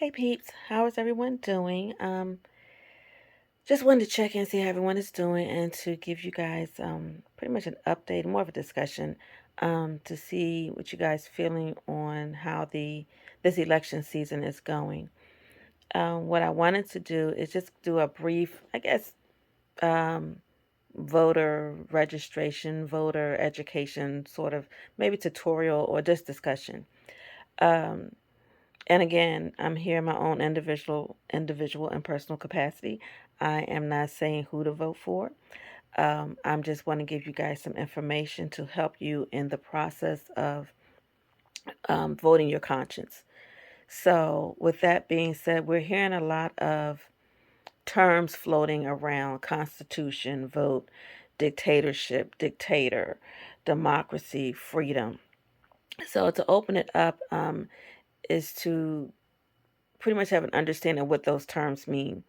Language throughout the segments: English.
Hey peeps, how is everyone doing? Just wanted to check in, see how everyone is doing, and to give you guys pretty much an update, more of a discussion, to see what you guys feeling on how the this election season is going. What I wanted to do is just do a brief, I guess, um, voter registration, voter education, sort of maybe tutorial or just discussion. Um, And again, I'm here in my own individual and personal capacity. I am not saying who to vote for. I'm just want to give you guys some information to help you in the process of voting your conscience. So, with that being said, we're hearing a lot of terms floating around: constitution, vote, dictatorship, dictator, democracy, freedom. So, to open it up is to pretty much have an understanding of what those terms mean.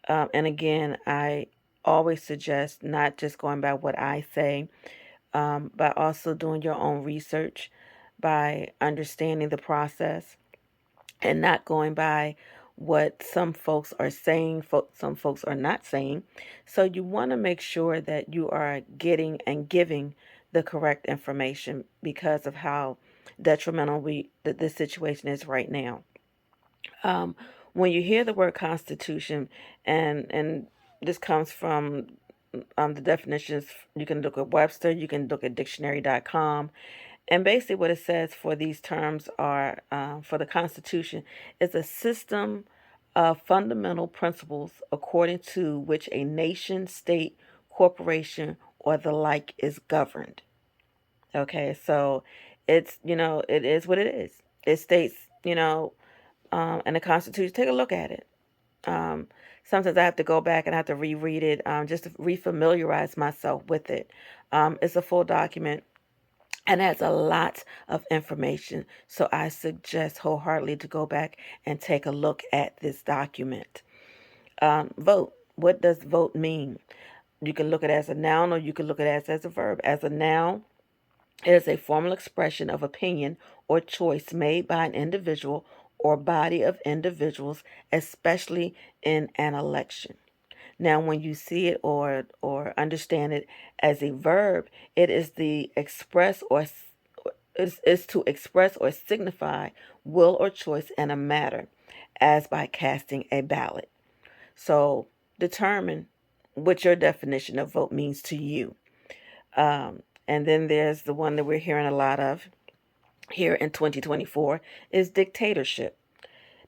And again, I always suggest not just going by what I say, but also doing your own research by understanding the process and not going by what some folks are saying, some folks are not saying. So you want to make sure that you are getting and giving the correct information because of how detrimental that this situation is right now. Um, when you hear the word constitution, and this comes from the definitions, you can look at Webster, you can look at dictionary.com, and basically what it says for these terms are for the Constitution is a system of fundamental principles according to which a nation, state, corporation, or the like is governed. Okay, so it is what it is. It states, and the Constitution, take a look at it. Um, Sometimes I have to go back and I have to reread it just to refamiliarize myself with it. It's a full document and has a lot of information. So I suggest wholeheartedly to go back and take a look at this document. Vote. What does vote mean? You can look at it as a noun or you can look at it as a verb. As a noun, it is a formal expression of opinion or choice made by an individual or body of individuals, especially in an election. Now, when you see it or understand it as a verb, it is the express or is to express or signify will or choice in a matter, as by casting a ballot. So, determine what your definition of vote means to you. And then there's the one that we're hearing a lot of here in 2024 is dictatorship.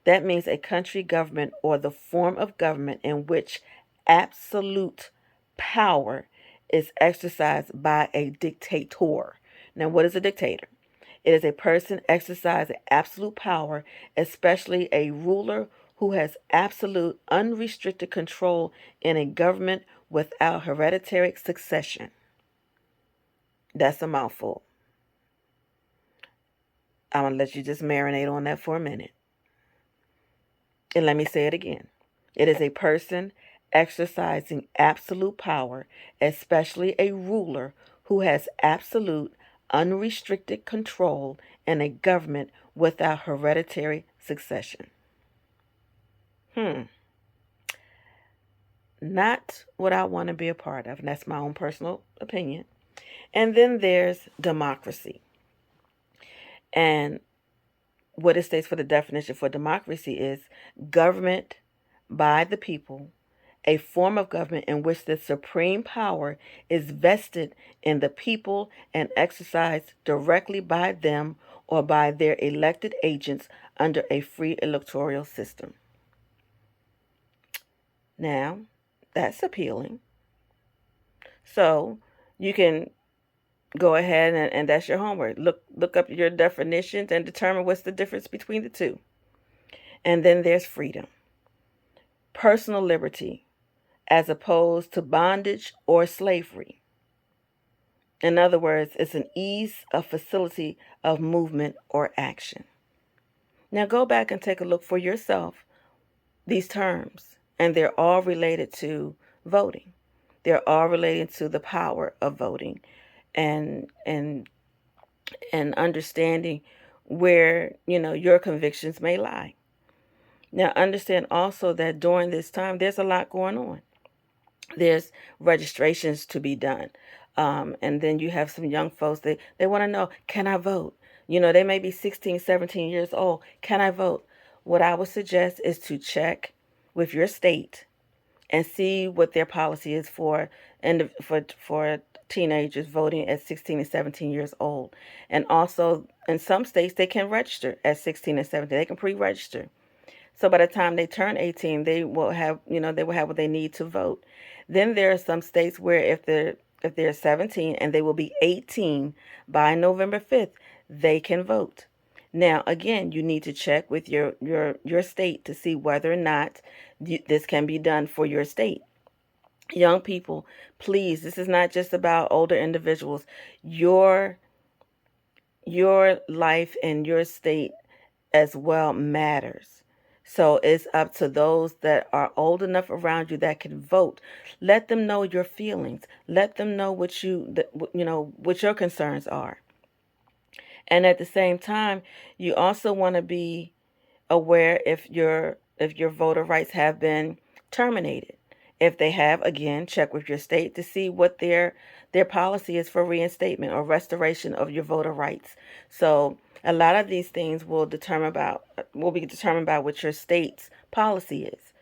That means a country government or the form of government in which absolute power is exercised by a dictator. Now, what is a dictator? It is a person exercising absolute power, especially a ruler who has absolute unrestricted control in a government without hereditary succession. That's a mouthful. I'm going to let you just marinate on that for a minute. And let me say it again. It is a person exercising absolute power, especially a ruler who has absolute, unrestricted control in a government without hereditary succession. Not what I want to be a part of, and that's my own personal opinion. And then there's democracy. And what it states for the definition for democracy is government by the people, a form of government in which the supreme power is vested in the people and exercised directly by them or by their elected agents under a free electoral system. Now, that's appealing. So, you can go ahead and that's your homework. Look up your definitions and determine what's the difference between the two. And then there's freedom. Personal liberty as opposed to bondage or slavery. In other words, it's an ease of facility of movement or action. Now go back and take a look for yourself these terms, and they're all related to voting. They're all related to the power of voting and and and understanding where your convictions may lie. Now, understand also that during this time, there's a lot going on. There's registrations to be done. And then you have some young folks, they want to know, can I vote? They may be 16, 17 years old. Can I vote? What I would suggest is to check with your state and see what their policy is for teenagers voting at 16 and 17 years old. And also, in some states, they can register at 16 and 17. They can pre-register. So by the time they turn 18, they will have what they need to vote. Then there are some states where if they're 17 and they will be 18 by November 5th, they can vote. Now, again, you need to check with your state to see whether or not this can be done for your state. Young people, please, this is not just about older individuals. Your life and your state as well matters. So it's up to those that are old enough around you that can vote. Let them know your feelings. Let them know what your concerns are. And at the same time, you also want to be aware if your voter rights have been terminated. If they have, again, check with your state to see what their policy is for reinstatement or restoration of your voter rights. So a lot of these things will be determined by what your state's policy is.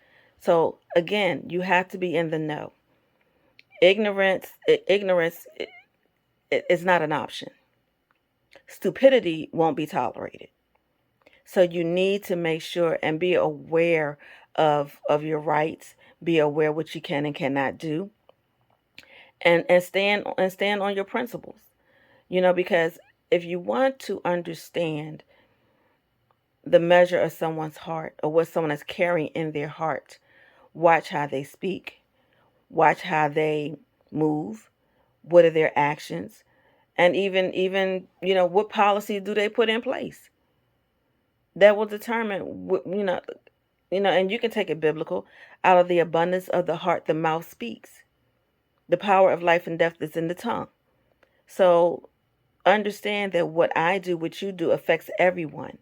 So again, you have to be in the know. Ignorance is not an option. Stupidity won't be tolerated. So you need to make sure and be aware of your rights, be aware what you can and cannot do, and stand on your principles. Because if you want to understand the measure of someone's heart or what someone is carrying in their heart, watch how they speak, watch how they move, what are their actions, and even what policies do they put in place that will determine and you can take it biblical. Out of the abundance of the heart, the mouth speaks. The power of life and death is in the tongue. So understand that what I do, what you do, affects everyone.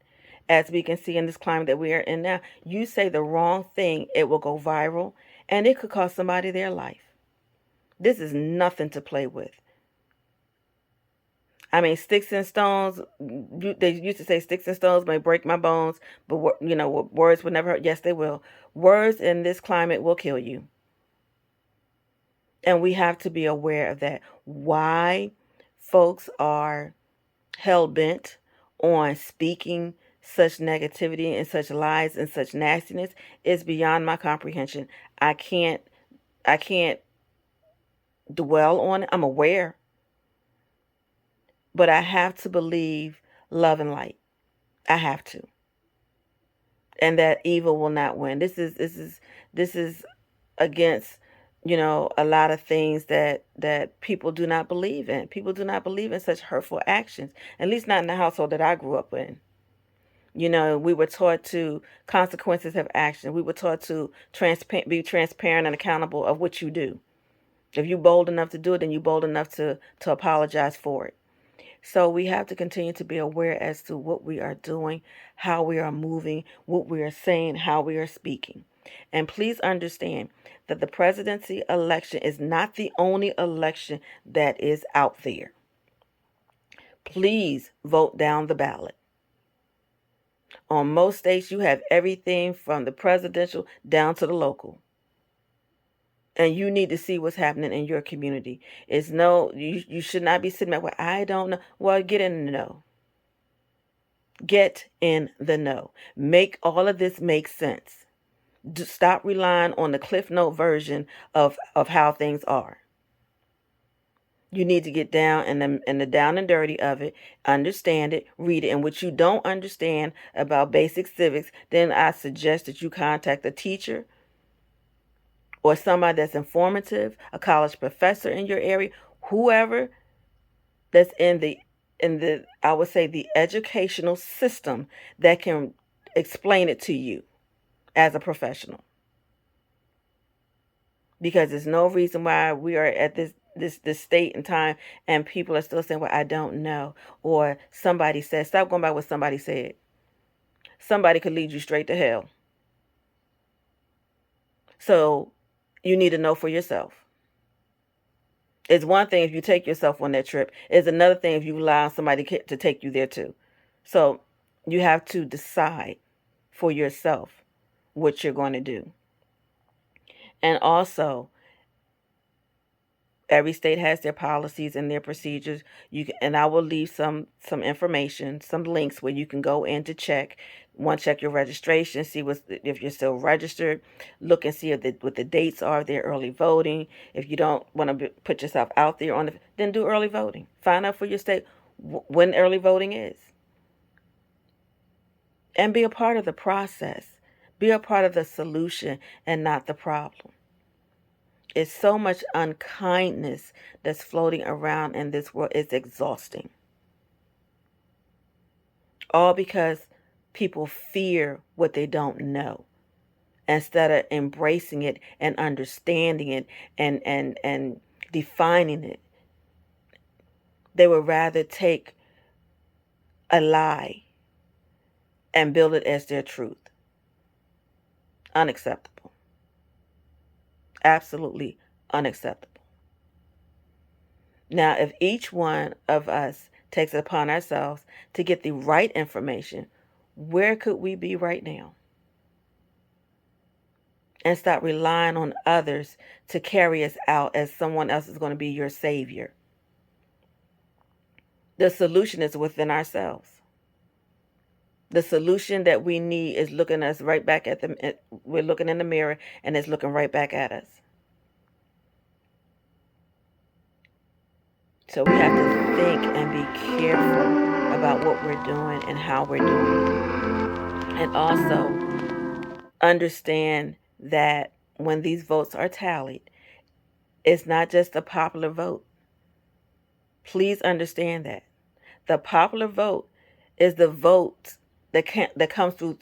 As we can see in this climate that we are in now, you say the wrong thing, it will go viral, and it could cost somebody their life. This is nothing to play with. I mean, sticks and stones. They used to say sticks and stones may break my bones, but words will never hurt. Yes, they will. Words in this climate will kill you, and we have to be aware of that. Why folks are hell bent on speaking such negativity and such lies and such nastiness is beyond my comprehension. I can't. I can't dwell on it. I'm aware, but I have to believe love and light. I have to. And that evil will not win. This is against a lot of things that people do not believe in. People do not believe in such hurtful actions. At least not in the household that I grew up in. We were taught to consequences of action. We were taught to be transparent and accountable of what you do. If you're bold enough to do it, then you're bold enough to apologize for it. So we have to continue to be aware as to what we are doing, how we are moving, what we are saying, how we are speaking. And please understand that the presidency election is not the only election that is out there. Please vote down the ballot. On most states, you have everything from the presidential down to the local. And you need to see what's happening in your community. You should not be sitting there, well, I don't know. Well, get in the know. Get in the know. Make all of this make sense. Stop relying on the Cliff Note version of how things are. You need to get down in the down and dirty of it, understand it, read it. And what you don't understand about basic civics, then I suggest that you contact a teacher or somebody that's informative, a college professor in your area, whoever that's in the I would say the educational system that can explain it to you as a professional. Because there's no reason why we are at this state and time and people are still saying, well, I don't know, or somebody said. Stop going by what somebody said. Somebody could lead you straight to hell. So you need to know for yourself. It's one thing if you take yourself on that trip. It's another thing if you allow somebody to take you there too. So you have to decide for yourself what you're going to do. And also, every state has their policies and their procedures. And I will leave some information, some links where you can go in to check. One, check your registration, see if you're still registered. Look and see what the dates are. If they're early voting. If you don't want to put yourself out there then do early voting. Find out for your state when early voting is, and be a part of the process. Be a part of the solution and not the problem. It's so much unkindness that's floating around in this world. It's exhausting. All because people fear what they don't know instead of embracing it and understanding it and defining it. They would rather take a lie and build it as their truth. Unacceptable. Absolutely unacceptable. Now, if each one of us takes it upon ourselves to get the right information, where could we be right now? And stop relying on others to carry us out as someone else is going to be your savior. The solution is within ourselves. The solution that we need is looking us right back at them. We're looking in the mirror and it's looking right back at us. So we have to think and be careful about what we're doing and how we're doing it. And also understand that when these votes are tallied, it's not just a popular vote. Please understand that. The popular vote is the vote that comes through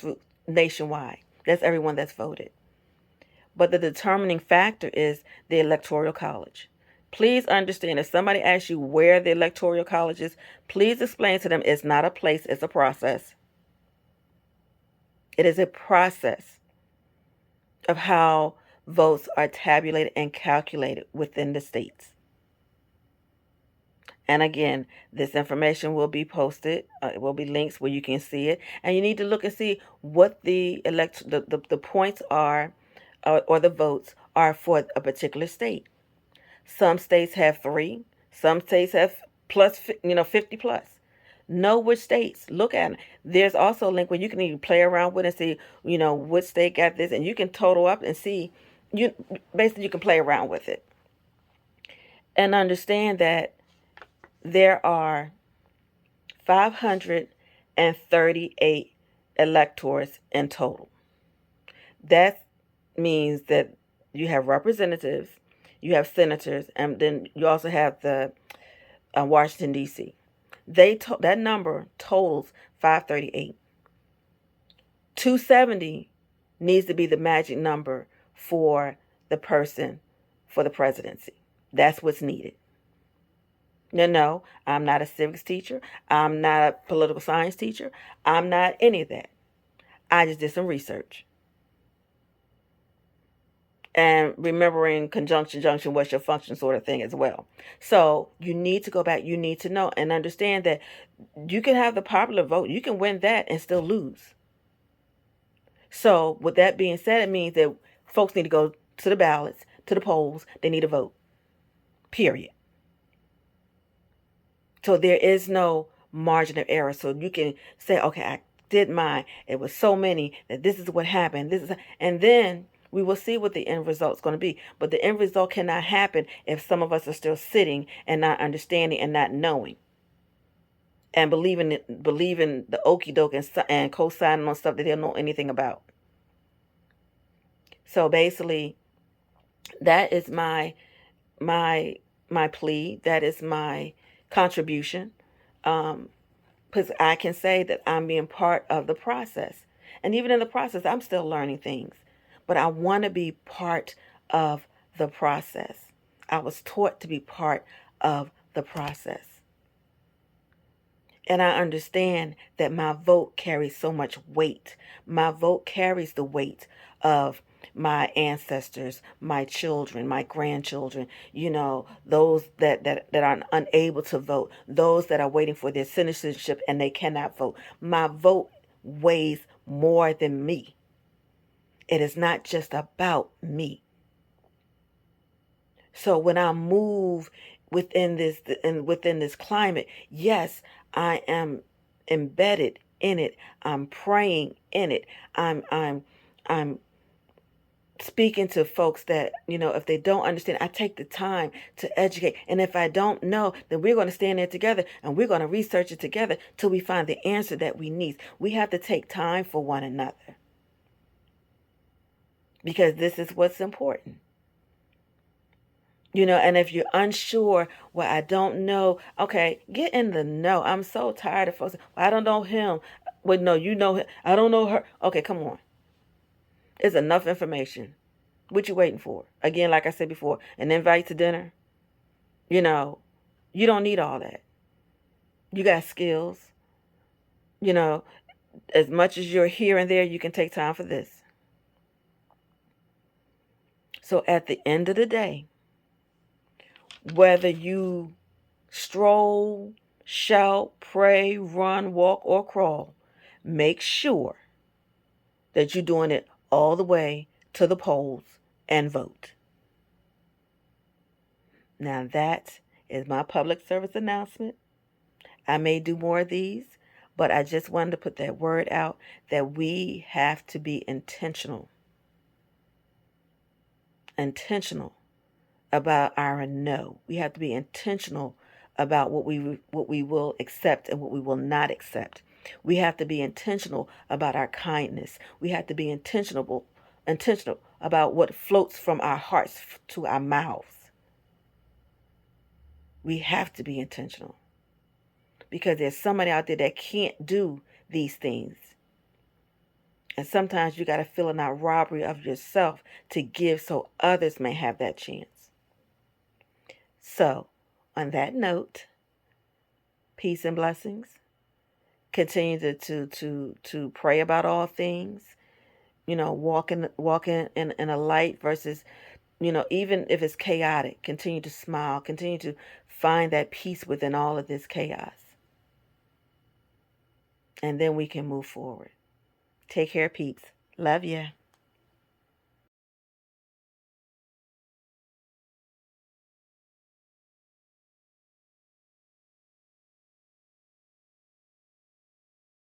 nationwide. That's everyone that's voted. But the determining factor is the Electoral College. Please understand, if somebody asks you where the Electoral College is, please explain to them it's not a place, it's a process. It is a process of how votes are tabulated and calculated within the states. And again, this information will be posted. It will be links where you can see it. And you need to look and see what the points are, or the votes are for a particular state. Some states have 3. Some states have 50 plus. Know which states. Look at them. There's also a link where you can even play around with and see, what state got this, and you can total up and see. You can play around with it and understand that there are 538 electors in total. That means that you have representatives, you have senators, and then you also have the Washington, D.C. That number totals 538. 270 needs to be the magic number for the person for the presidency. That's what's needed. No, I'm not a civics teacher. I'm not a political science teacher. I'm not any of that. I just did some research. And remembering conjunction, junction, what's your function sort of thing as well. So you need to go back. You need to know and understand that you can have the popular vote. You can win that and still lose. So with that being said, it means that folks need to go to the ballots, to the polls. They need to vote. Period. So there is no margin of error. So you can say, okay, I did mine. It was so many that this is what happened. And then we will see what the end result is going to be. But the end result cannot happen if some of us are still sitting and not understanding and not knowing. And believing the okie doke and co-signing on stuff that they don't know anything about. So basically, that is my plea. That is my contribution. Because I can say that I'm being part of the process. And even in the process, I'm still learning things. But I want to be part of the process. I was taught to be part of the process. And I understand that my vote carries so much weight. My vote carries the weight of my ancestors, my children, my grandchildren, those that are unable to vote, those that are waiting for their citizenship and they cannot vote. My vote weighs more than me. It is not just about me. So when I move within this climate, yes, I am embedded in it. I'm praying in it. I'm speaking to folks that, if they don't understand, I take the time to educate. And if I don't know, then we're going to stand there together and we're going to research it together till we find the answer that we need. We have to take time for one another because this is what's important. And if you're unsure, well, I don't know. Okay, get in the know. I'm so tired of folks. Well, I don't know him. Well, no, you know him. I don't know her. Okay, come on. It's enough information. What you waiting for? Again, like I said before, an invite to dinner. You know, you don't need all that. You got skills. You know, as much as you're here and there, you can take time for this. So at the end of the day, whether you stroll, shout, pray, run, walk, or crawl, make sure that you're doing it all the way to the polls and vote. Now that is my public service announcement. I may do more of these, but I just wanted to put that word out that we have to be intentional about our no. We have to be intentional about what we will accept and what we will not accept. We have to be intentional about our kindness. We have to be intentional about what floats from our hearts to our mouths. We have to be intentional because there's somebody out there that can't do these things. And sometimes you got to feel in that robbery of yourself to give so others may have that chance. So, on that note, peace and blessings. Continue to pray about all things. Walking in a light versus, even if it's chaotic, continue to smile. Continue to find that peace within all of this chaos. And then we can move forward. Take care, peeps. Love ya.